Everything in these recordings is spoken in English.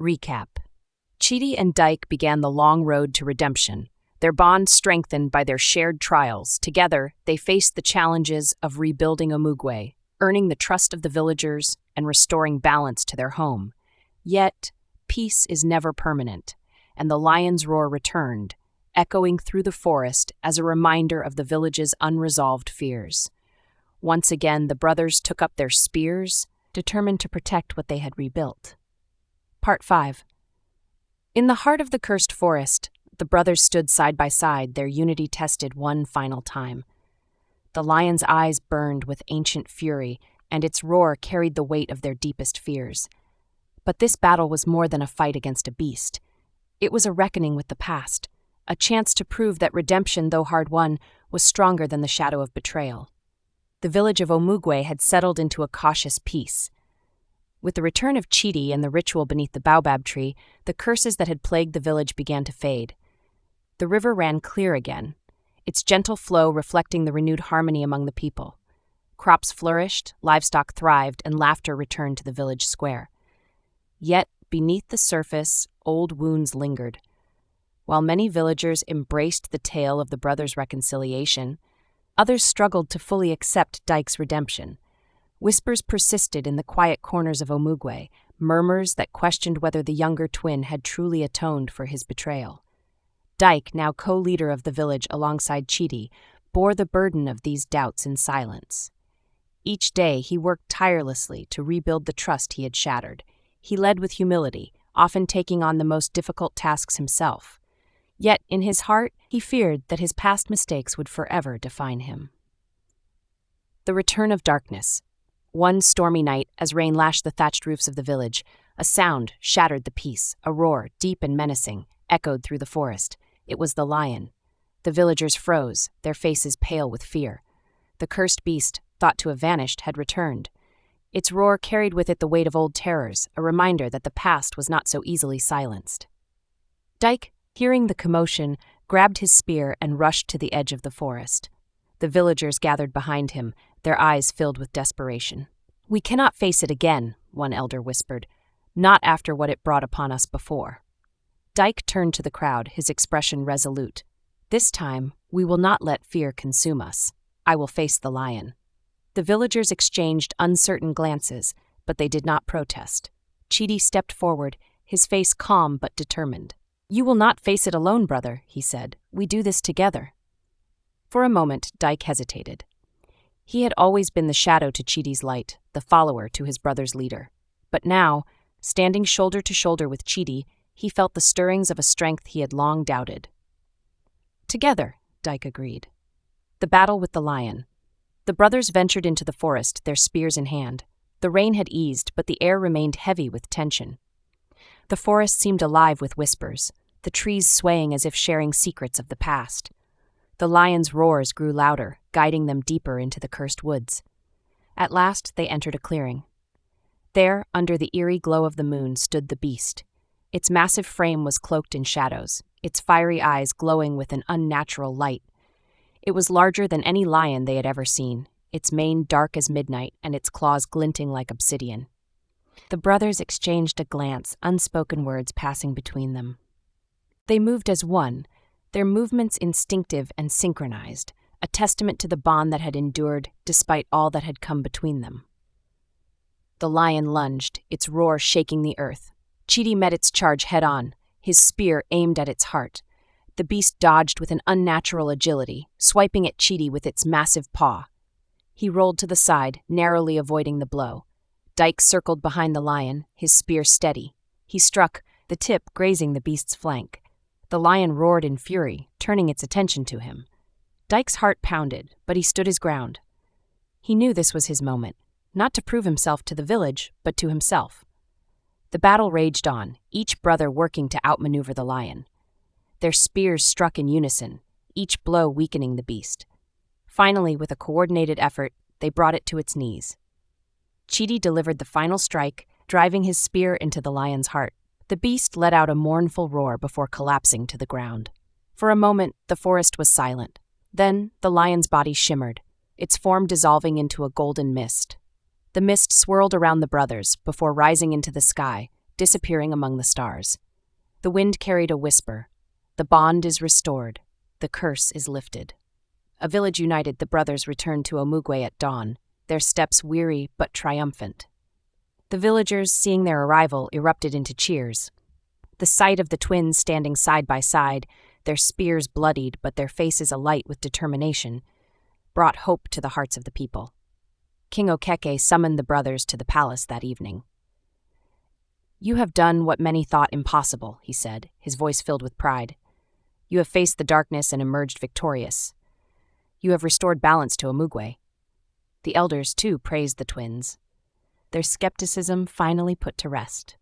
Recap. Chidi and Dyke began the long road to redemption, their bond strengthened by their shared trials. Together, they faced the challenges of rebuilding Omugwe, earning the trust of the villagers and restoring balance to their home. Yet, peace is never permanent, and the lion's roar returned, echoing through the forest as a reminder of the village's unresolved fears. Once again, the brothers took up their spears, determined to protect what they had rebuilt. Part 5. In the heart of the cursed forest, the brothers stood side by side, their unity tested one final time. The lion's eyes burned with ancient fury, and its roar carried the weight of their deepest fears. But this battle was more than a fight against a beast. It was a reckoning with the past, a chance to prove that redemption, though hard won, was stronger than the shadow of betrayal. The village of Omugwe had settled into a cautious peace. With the return of Chidi and the ritual beneath the baobab tree, the curses that had plagued the village began to fade. The river ran clear again, its gentle flow reflecting the renewed harmony among the people. Crops flourished, livestock thrived, and laughter returned to the village square. Yet, beneath the surface, old wounds lingered. While many villagers embraced the tale of the brothers' reconciliation, others struggled to fully accept Dyke's redemption. Whispers persisted in the quiet corners of Omugwe, murmurs that questioned whether the younger twin had truly atoned for his betrayal. Dyke, now co-leader of the village alongside Chidi, bore the burden of these doubts in silence. Each day he worked tirelessly to rebuild the trust he had shattered. He led with humility, often taking on the most difficult tasks himself. Yet, in his heart, he feared that his past mistakes would forever define him. The return of darkness. One stormy night, as rain lashed the thatched roofs of the village, a sound shattered the peace. A roar, deep and menacing, echoed through the forest. It was the lion. The villagers froze, their faces pale with fear. The cursed beast, thought to have vanished, had returned. Its roar carried with it the weight of old terrors, a reminder that the past was not so easily silenced. Dyke, hearing the commotion, grabbed his spear and rushed to the edge of the forest. The villagers gathered behind him, their eyes filled with desperation. "We cannot face it again," one elder whispered. "Not after what it brought upon us before." Dyke turned to the crowd, his expression resolute. "This time, we will not let fear consume us. I will face the lion." The villagers exchanged uncertain glances, but they did not protest. Chidi stepped forward, his face calm but determined. "You will not face it alone, brother," he said. "We do this together." For a moment, Dyke hesitated. He had always been the shadow to Chidi's light, the follower to his brother's leader. But now, standing shoulder to shoulder with Chidi, he felt the stirrings of a strength he had long doubted. "Together," Dyke agreed. The battle with the lion. The brothers ventured into the forest, their spears in hand. The rain had eased, but the air remained heavy with tension. The forest seemed alive with whispers, the trees swaying as if sharing secrets of the past. The lion's roars grew louder, guiding them deeper into the cursed woods. At last, they entered a clearing. There, under the eerie glow of the moon, stood the beast. Its massive frame was cloaked in shadows, its fiery eyes glowing with an unnatural light. It was larger than any lion they had ever seen, its mane dark as midnight and its claws glinting like obsidian. The brothers exchanged a glance, unspoken words passing between them. They moved as one, their movements instinctive and synchronized, a testament to the bond that had endured despite all that had come between them. The lion lunged, its roar shaking the earth. Chidi met its charge head-on, his spear aimed at its heart. The beast dodged with an unnatural agility, swiping at Chidi with its massive paw. He rolled to the side, narrowly avoiding the blow. Dyke circled behind the lion, his spear steady. He struck, the tip grazing the beast's flank. The lion roared in fury, turning its attention to him. Dyke's heart pounded, but he stood his ground. He knew this was his moment, not to prove himself to the village, but to himself. The battle raged on, each brother working to outmaneuver the lion. Their spears struck in unison, each blow weakening the beast. Finally, with a coordinated effort, they brought it to its knees. Chidi delivered the final strike, driving his spear into the lion's heart. The beast let out a mournful roar before collapsing to the ground. For a moment, the forest was silent. Then, the lion's body shimmered, its form dissolving into a golden mist. The mist swirled around the brothers before rising into the sky, disappearing among the stars. The wind carried a whisper. The bond is restored. The curse is lifted. A village united, the brothers returned to Omugwe at dawn, their steps weary but triumphant. The villagers, seeing their arrival, erupted into cheers. The sight of the twins standing side by side, their spears bloodied but their faces alight with determination, brought hope to the hearts of the people. King Okeke summoned the brothers to the palace that evening. "You have done what many thought impossible," he said, his voice filled with pride. "You have faced the darkness and emerged victorious. You have restored balance to Omugwe." The elders, too, praised the twins, their skepticism finally put to rest.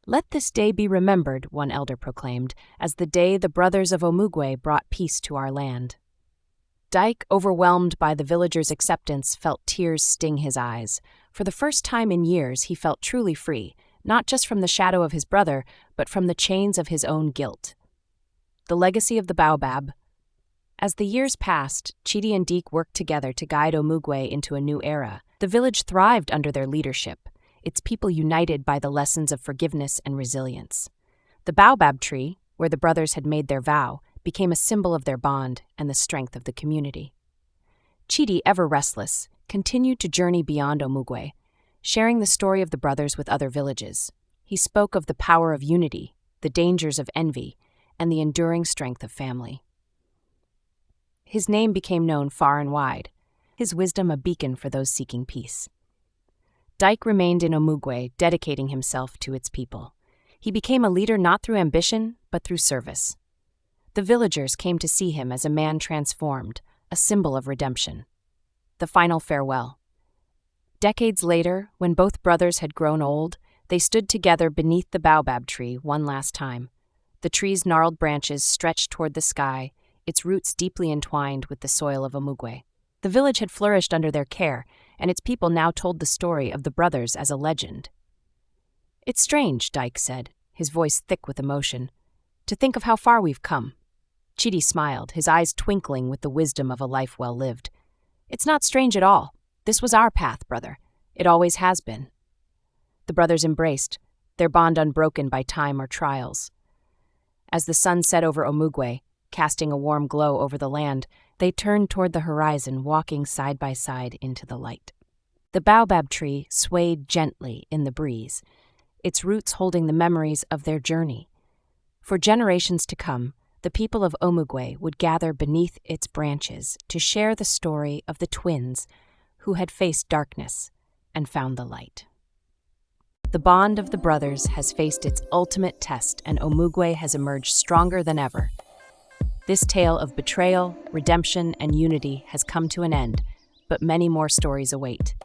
"Let this day be remembered," one elder proclaimed, "as the day the brothers of Omugwe brought peace to our land." Dyke, overwhelmed by the villagers' acceptance, felt tears sting his eyes. For the first time in years, he felt truly free, not just from the shadow of his brother, but from the chains of his own guilt. The legacy of the baobab. As the years passed, Chidi and Deke worked together to guide Omugwe into a new era. The village thrived under their leadership, its people united by the lessons of forgiveness and resilience. The baobab tree, where the brothers had made their vow, became a symbol of their bond and the strength of the community. Chidi, ever restless, continued to journey beyond Omugwe, sharing the story of the brothers with other villages. He spoke of the power of unity, the dangers of envy, and the enduring strength of family. His name became known far and wide, his wisdom a beacon for those seeking peace. Dyke remained in Omugwe, dedicating himself to its people. He became a leader not through ambition, but through service. The villagers came to see him as a man transformed, a symbol of redemption. The final farewell. Decades later, when both brothers had grown old, they stood together beneath the baobab tree one last time. The tree's gnarled branches stretched toward the sky, its roots deeply entwined with the soil of Omugwe. The village had flourished under their care, and its people now told the story of the brothers as a legend. "It's strange," Dyke said, his voice thick with emotion, "to think of how far we've come." Chidi smiled, his eyes twinkling with the wisdom of a life well lived. "It's not strange at all. This was our path, brother. It always has been." The brothers embraced, their bond unbroken by time or trials. As the sun set over Omugwe, casting a warm glow over the land, they turned toward the horizon, walking side by side into the light. The baobab tree swayed gently in the breeze, its roots holding the memories of their journey. For generations to come, the people of Omugwe would gather beneath its branches to share the story of the twins who had faced darkness and found the light. The bond of the brothers has faced its ultimate test, and Omugwe has emerged stronger than ever. This tale of betrayal, redemption, and unity has come to an end, but many more stories await.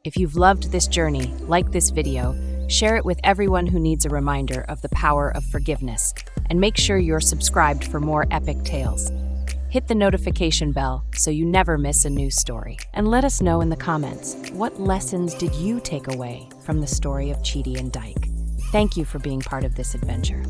If you've loved this journey, like this video, share it with everyone who needs a reminder of the power of forgiveness, and make sure you're subscribed for more epic tales. Hit the notification bell so you never miss a new story. And let us know in the comments, what lessons did you take away from the story of Chidi and Dyke? Thank you for being part of this adventure.